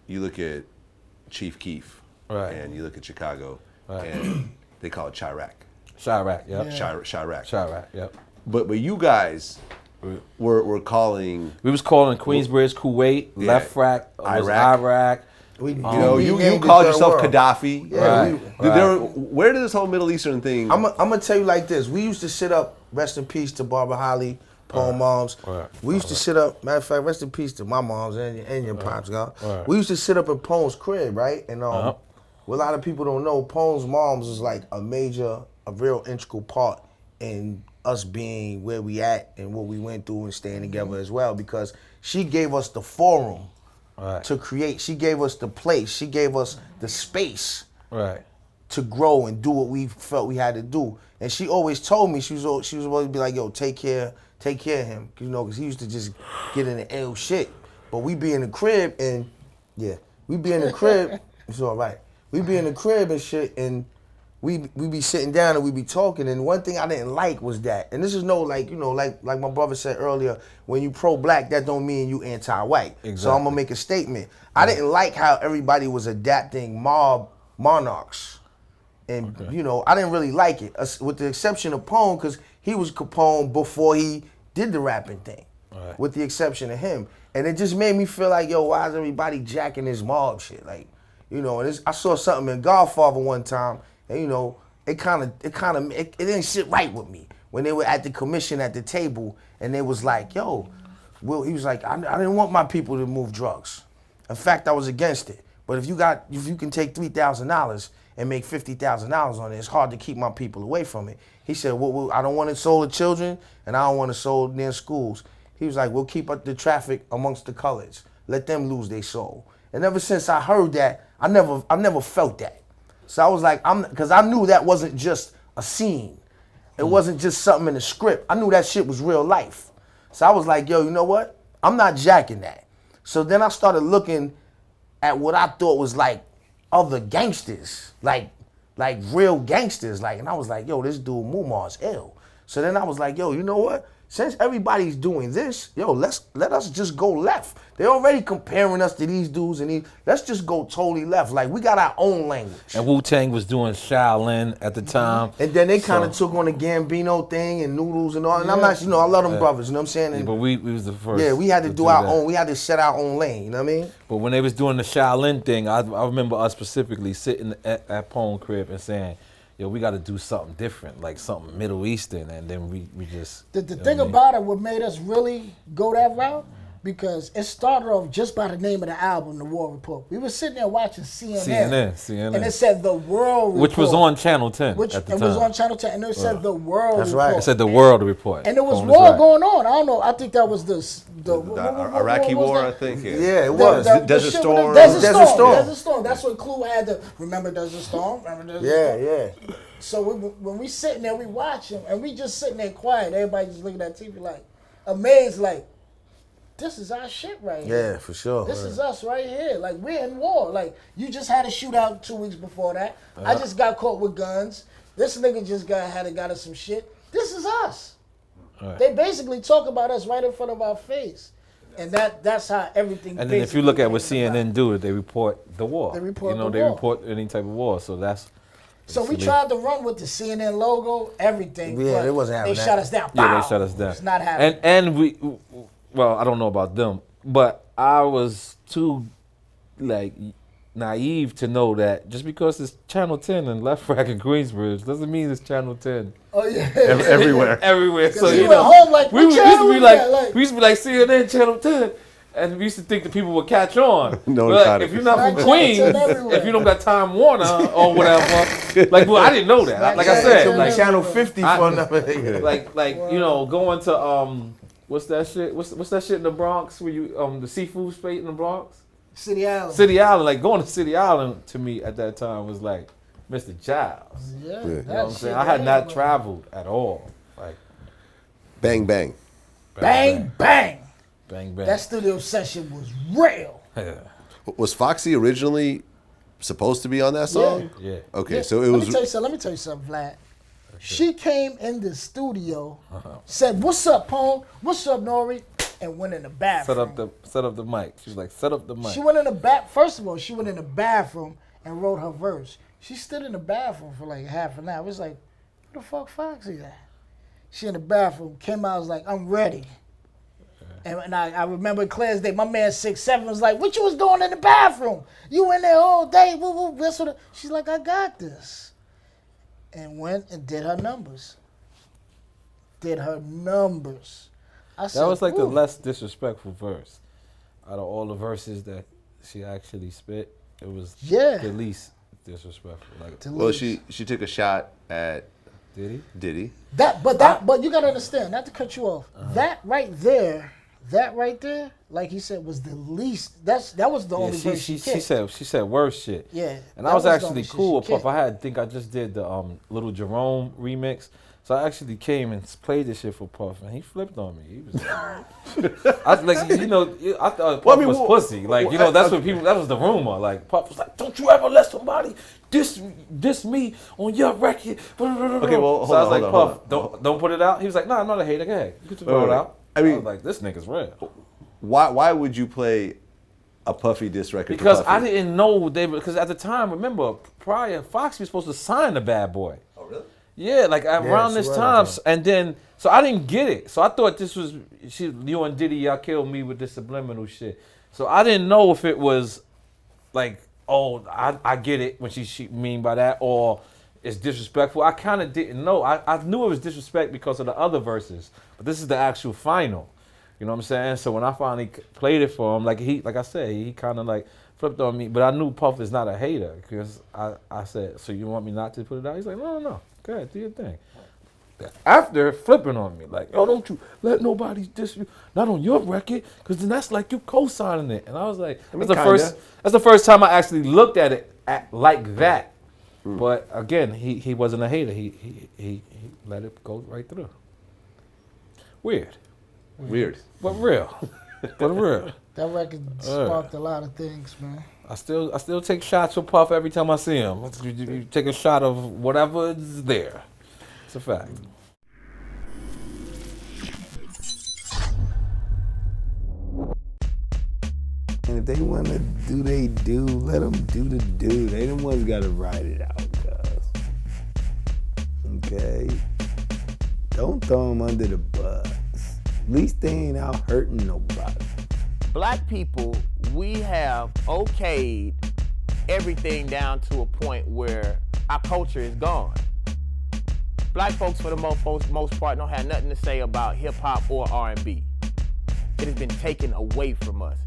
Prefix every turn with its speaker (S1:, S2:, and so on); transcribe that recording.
S1: you look at Chief Keef, and you look at Chicago, and they call it Chirac.
S2: Chirac, yep.
S1: Chirac,
S2: yep.
S1: But you guys were calling.
S2: We was calling Queensbridge, Kuwait, Left Rack, Iraq.
S1: You called yourself Gaddafi.
S3: Yeah,
S1: where did this whole Middle Eastern thing?
S3: I'm gonna tell you like this. We used to sit up. Rest in peace to Barbara Holly, Pone moms. We used to sit up. Matter of fact, rest in peace to my moms and your pops, y'all. We used to sit up at Pone's crib, right? And what a lot of people don't know, Pone's moms is like a real integral part in us being where we at and what we went through and staying together as well, because she gave us the forum to create. She gave us the place. She gave us the space to grow and do what we felt we had to do. And she always told me, she was always be like, yo, take care of him, because he used to just get in the ill shit. But we be in the crib and, it's all right. We be in the crib and shit, and we be sitting down and we be talking. And one thing I didn't like was that, and this is like my brother said earlier, when you pro-black, that don't mean you anti-white. Exactly. So I'm gonna make a statement. I didn't like how everybody was adapting mob monarchs. And, I didn't really like it, with the exception of Pone, because he was Capone before he did the rapping thing, with the exception of him. And it just made me feel like, yo, why is everybody jacking this mob shit? Like, and I saw something in Godfather one time, and, it didn't sit right with me when they were at the commission at the table, and they was like, yo, he was like, I didn't want my people to move drugs. In fact, I was against it. But if you can take $3,000 and make $50,000 on it, it's hard to keep my people away from it. He said, well, I don't want it sold to children, and I don't want it sold near schools. He was like, we'll keep up the traffic amongst the colors. Let them lose their soul. And ever since I heard that, I never felt that. So I was like, because I knew that wasn't just a scene. It wasn't just something in the script. I knew that shit was real life. So I was like, yo, you know what? I'm not jacking that. So then I started looking at what I thought was like other gangsters, like real gangsters, and I was like, yo, this dude Mumar's ill. So then I was like, yo, you know what? Since everybody's doing this, yo, let us just go left. They're already comparing us to these dudes and let's just go totally left. Like, we got our own language.
S2: And Wu-Tang was doing Shaolin at the time.
S3: And then they kind of took on the Gambino thing and Noodles and all. And I'm not, I love them brothers, you know what I'm saying? And,
S2: but we was the first.
S3: Yeah, we had to do our own. We had to set our own lane, you know what I mean?
S2: But when they was doing the Shaolin thing, I remember us specifically sitting at Pone crib and saying, yo, we got to do something different, like something Middle Eastern, and then we just...
S4: The thing about it, what made us really go that route, because it started off just by the name of the album, The War Report. We were sitting there watching CNN. And it said The World Report.
S2: Which was on Channel 10 at the time.
S4: It was on Channel 10, and it said The World Report.
S3: That's right.
S2: It said The World Report.
S4: And there was war going on. I don't know. I think that was the
S1: Iraqi war, I think.
S3: Yeah, it was.
S1: Desert Storm.
S4: Desert Storm. That's what Clue had to remember. Desert Storm.
S3: Yeah.
S4: So when we sitting there, we watching, and we just sitting there quiet. Everybody just looking at TV like amazed, like this is our shit right here.
S3: Yeah, for sure.
S4: This is us right here. Like, we're in war. Like, you just had a shootout 2 weeks before that. I just got caught with guns. This nigga just got us some shit. This is us. Right. They basically talk about us right in front of our face. And that's how everything.
S2: And then if you look at what CNN do, they report the war.
S4: They report
S2: they report any type of war. So that's.
S4: So we tried to run with the CNN logo, everything.
S3: Yeah, it wasn't happening.
S4: They shut us down.
S2: Yeah, they shut us down.
S4: It's not happening.
S2: And we, well, I don't know about them, but I was too, naive to know that just because it's Channel 10 and Left Rack and Queensbridge doesn't mean it's Channel 10.
S4: Oh yeah.
S1: Everywhere.
S2: Everywhere. So
S4: we were home like
S2: we used to be like CNN Channel 10. And we used to think that people would catch on.
S1: No,
S2: but if you're not from Queens, if you don't got Time Warner or whatever, I didn't know that. Like I said,
S3: Channel 50 for another.
S2: Going to what's that shit? What's that shit in the Bronx where you the seafood spot in the Bronx?
S4: City Island.
S2: City Island. Like, going to City Island to me at that time was like Mr. Giles.
S4: Yeah.
S2: You know what I'm saying? I had not traveled at all. Like,
S1: bang bang.
S4: Bang bang.
S2: Bang bang.
S4: That studio session was real.
S2: Yeah.
S1: Was Foxy originally supposed to be on that song?
S2: Yeah.
S1: Okay,
S4: Yeah.
S1: so it was.
S4: Let me tell you something, Vlad. She came in the studio, said, "What's up, Pone? What's up, N.O.R.E?" and went in the bathroom.
S2: Set up the mic. She was like, set up the mic.
S4: She went in the First of all, she went in the bathroom and wrote her verse. She stood in the bathroom for like half an hour. It was like, where the fuck Foxy at? She in the bathroom, came out, was like, I'm ready. And I remember clear as day, my man 6'7" was like, what you was doing in the bathroom? You in there all day, woo woo. She's like, I got this. And went and did her numbers. I said,
S2: That was like the
S4: ooh.
S2: less disrespectful verse. Out of all the verses that she actually spit, it was the least disrespectful. Like,
S1: Well, she took a shot at
S2: Diddy.
S4: But you gotta understand, not to cut you off. That right there, like he said, was the least. That was the only verse she kicked.
S2: She said worse shit.
S4: Yeah,
S2: and I was actually cool with Puff. I think I just did the Little Jerome remix. So I actually came and played this shit for Puff, and he flipped on me. He was like, I thought Puff was pussy. Like, that's what people. That was the rumor. Like, Puff was like, "Don't you ever let somebody diss me on your record."
S1: Okay, well,
S2: so I was like, Puff, don't put it out. He was like, "No, I'm not a hater. Go ahead, you can throw it out." I was like, "This nigga's real."
S1: Why would you play a Puffy diss record?
S2: Because I didn't know because at the time, remember, prior Foxy was supposed to sign the Bad Boy.
S1: Oh, really?
S2: Yeah, like around this time, and then so I didn't get it. So I thought this was you and Diddy, y'all killed me with this subliminal shit. So I didn't know if it was like, oh, I get it when she mean by that, or it's disrespectful. I kind of didn't know. I knew it was disrespect because of the other verses, but this is the actual final. You know what I'm saying? So when I finally played it for him, like I said, he kind of like flipped on me. But I knew Puff is not a hater because I said, so you want me not to put it out? He's like, no. Go ahead, do your thing. After flipping on me, like, oh, don't you let nobody diss you, not on your record, because then that's like you co-signing it. And I was like, that's the first time I actually looked at it like that. But again, he wasn't a hater. He let it go right through. Weird, but real.
S4: That record sparked a lot of things, man.
S2: I still take shots with Puff every time I see him. You take a shot of whatever is there. It's a fact.
S5: And if they want to do they do, let them do the do. They the ones got to ride it out, cuz. Okay? Don't throw them under the bus. At least they ain't out hurting nobody.
S6: Black people, we have okayed everything down to a point where our culture is gone. Black folks, for the most part, don't have nothing to say about hip hop or R&B. It has been taken away from us.